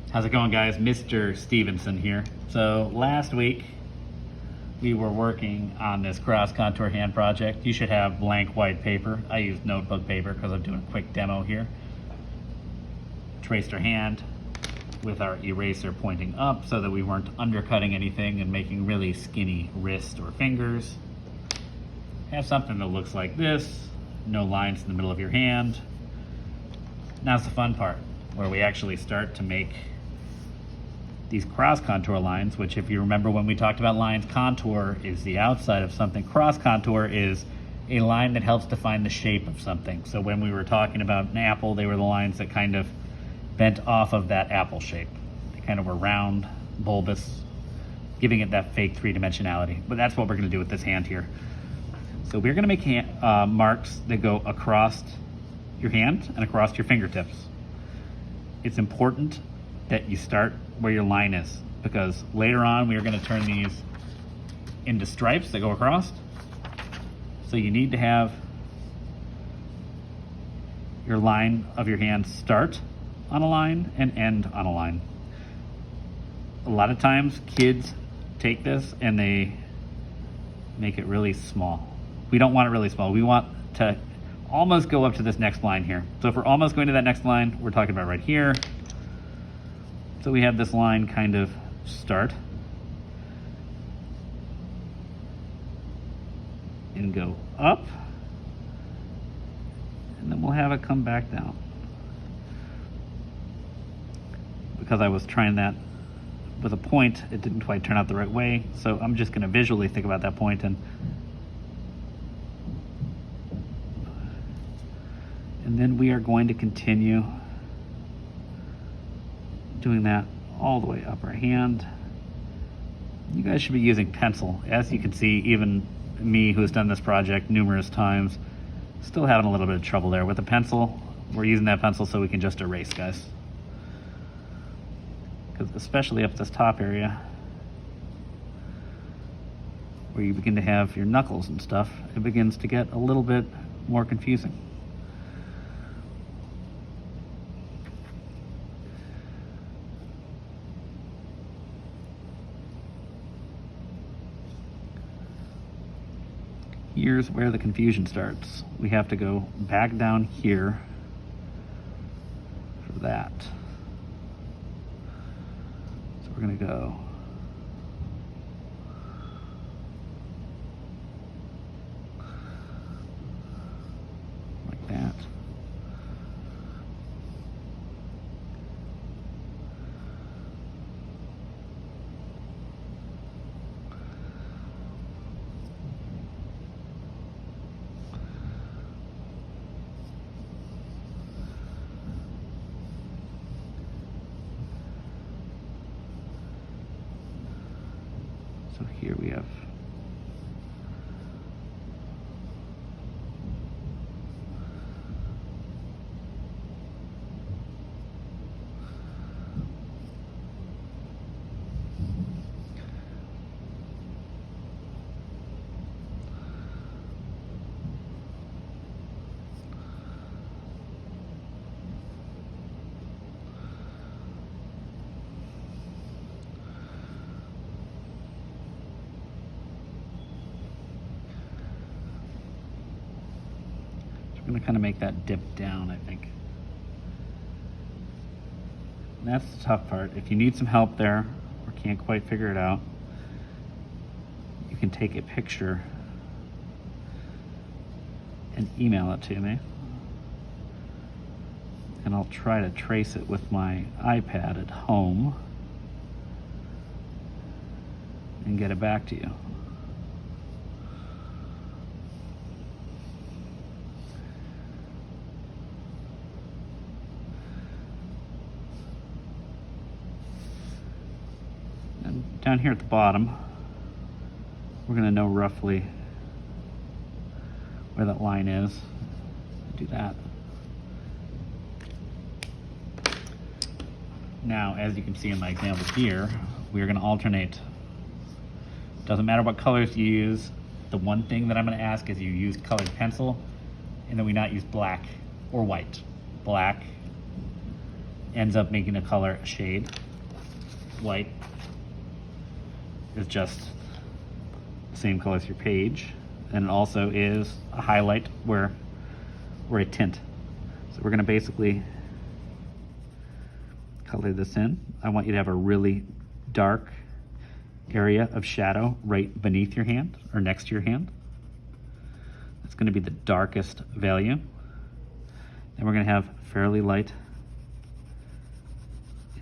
How's it going, guys? Mr. Stevenson here. So last week we were working on this cross contour hand project. You should have blank white paper. I used notebook paper because I'm doing a quick demo here. Traced our hand with our eraser pointing up so that we weren't undercutting anything and making really skinny wrists or fingers. Have something that looks like this. No lines in the middle of your hand. Now's the fun part, where we actually start to make these cross contour lines, which if you remember when we talked about lines, contour is the outside of something. Cross contour is a line that helps define the shape of something. So when we were talking about an apple, they were the lines that kind of bent off of that apple shape. They kind of were round, bulbous, giving it that fake three-dimensionality. But that's what we're gonna do with this hand here. So we're gonna make marks that go across your hand and across your fingertips. It's important that you start where your line is, because later on we are going to turn these into stripes that go across. So you need to have your line of your hand start on a line and end on a line. A lot of times kids take this and they make it really small. We don't want it really small. We want to almost go up to this next line here. So if we're almost going to that next line, we're talking about right here. So we have this line kind of start and go up, and then we'll have it come back down. Because I was trying that with a point, it didn't quite turn out the right way, so I'm just going to visually think about that point, and then we are going to continue doing that all the way up our hand. You guys should be using pencil. As you can see, even me who has done this project numerous times, still having a little bit of trouble there. With a pencil, we're using that pencil so we can just erase, guys. Because especially up this top area, where you begin to have your knuckles and stuff, it begins to get a little bit more confusing. Here's where the confusion starts. We have to go back down here for that. So we're gonna go like that. So here we have I'm gonna kind of make that dip down, I think. And that's the tough part. If you need some help there or can't quite figure it out, you can take a picture and email it to me. And I'll try to trace it with my iPad at home and get it back to you. Down here at the bottom, we're going to know roughly where that line is. Do that. Now, as you can see in my example here, we are going to alternate. Doesn't matter what colors you use. The one thing that I'm going to ask is you use colored pencil and that we not use black or white. Black ends up making a color a shade. White is just the same color as your page, and it also is a highlight or a tint. So we're going to basically color this in. I want you to have a really dark area of shadow right beneath your hand or next to your hand. That's going to be the darkest value. Then we're going to have fairly light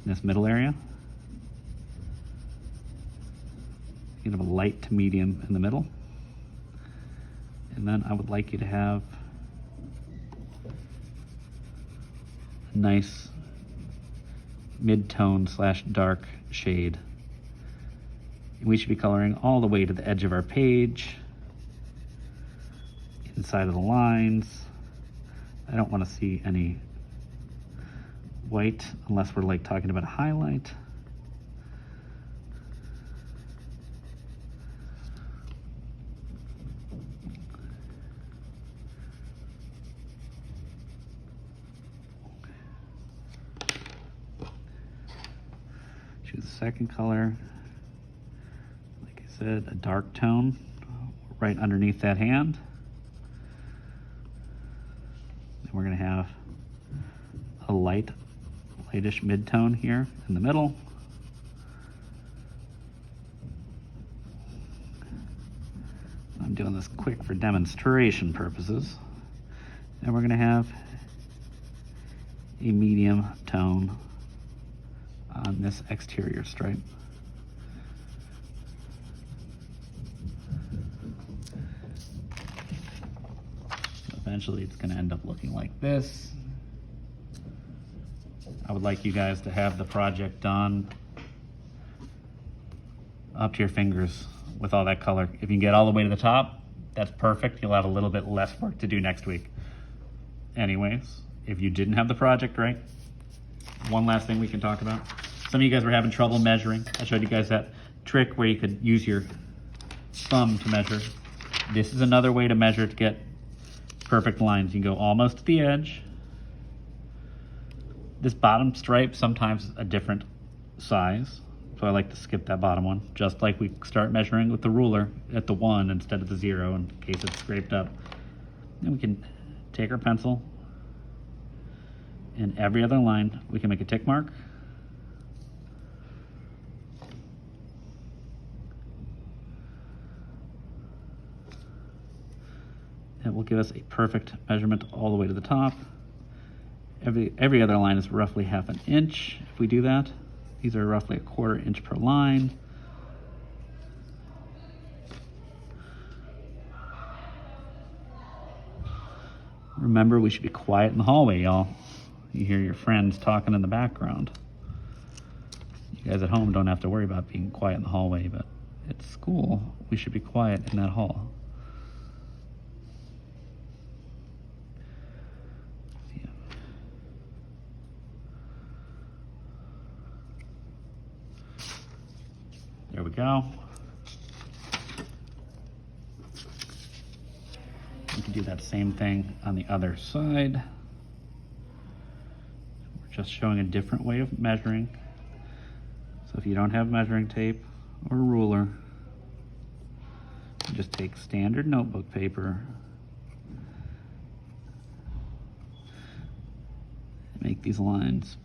in this middle area. You have a light to medium in the middle. And then I would like you to have a nice mid-tone / dark shade. And we should be coloring all the way to the edge of our page, inside of the lines. I don't want to see any white unless we're like talking about a highlight. Choose the second color. Like I said, a dark tone right underneath that hand. Then we're going to have a lightish mid-tone here in the middle. I'm doing this quick for demonstration purposes. And we're going to have a medium tone on this exterior stripe. Eventually it's going to end up looking like this. I would like you guys to have the project done up to your fingers with all that color. If you can get all the way to the top, that's perfect. You'll have a little bit less work to do next week. Anyways, if you didn't have the project right, one last thing we can talk about. Some of you guys were having trouble measuring. I showed you guys that trick where you could use your thumb to measure. This is another way to measure to get perfect lines. You can go almost to the edge. This bottom stripe sometimes is a different size, so I like to skip that bottom one, just like we start measuring with the ruler at the 1 instead of the 0 in case it's scraped up. Then we can take our pencil, and every other line we can make a tick mark. It will give us a perfect measurement all the way to the top. Every other line is roughly 1/2 inch. If we do that, these are roughly 1/4 inch per line. Remember, we should be quiet in the hallway, y'all. You hear your friends talking in the background. You guys at home don't have to worry about being quiet in the hallway, but at school, we should be quiet in that hall. There we go. We can do that same thing on the other side. We're just showing a different way of measuring. So if you don't have measuring tape or a ruler, you just take standard notebook paper, and make these lines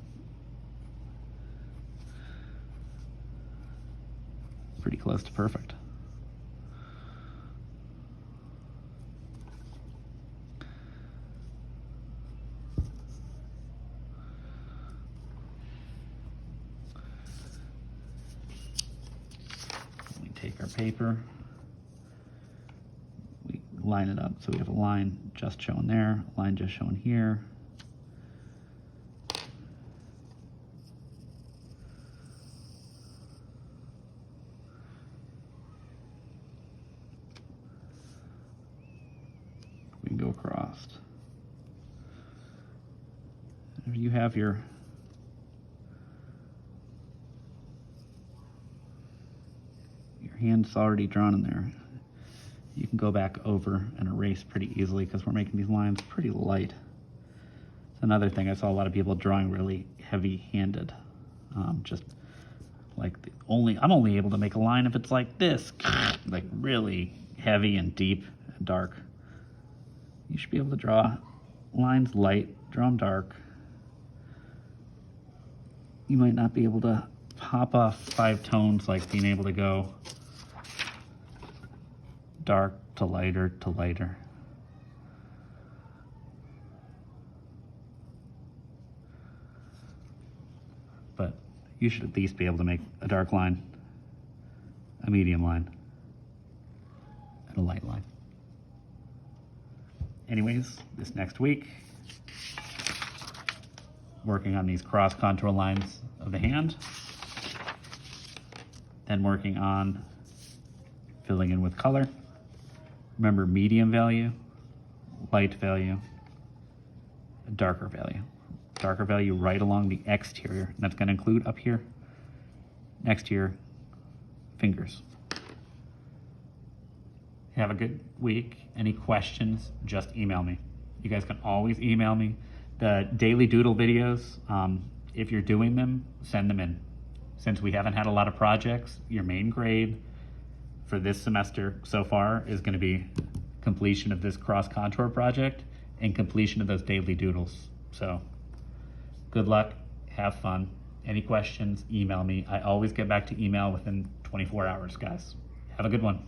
pretty close to perfect. We take our paper, we line it up so we have a line just showing there, a line just showing here. We go across. If you have your hand's already drawn in there, you can go back over and erase pretty easily because we're making these lines pretty light. It's another thing I saw a lot of people drawing really heavy-handed. Just like I'm only able to make a line if it's like this, like really heavy and deep and dark. You should be able to draw lines light, draw them dark. You might not be able to pop off 5 tones like being able to go dark to lighter to lighter. But you should at least be able to make a dark line, a medium line, and a light line. Anyways, this next week, working on these cross contour lines of the hand, then working on filling in with color. Remember, medium value, light value, darker value. Darker value right along the exterior, and that's going to include up here, next to your fingers. Have a good week. Any questions, just email me. You guys can always email me. The daily doodle videos, if you're doing them, send them in. Since we haven't had a lot of projects, your main grade for this semester so far is going to be completion of this cross contour project and completion of those daily doodles. So good luck, have fun. Any questions, email me. I always get back to email within 24 hours, guys. Have a good one.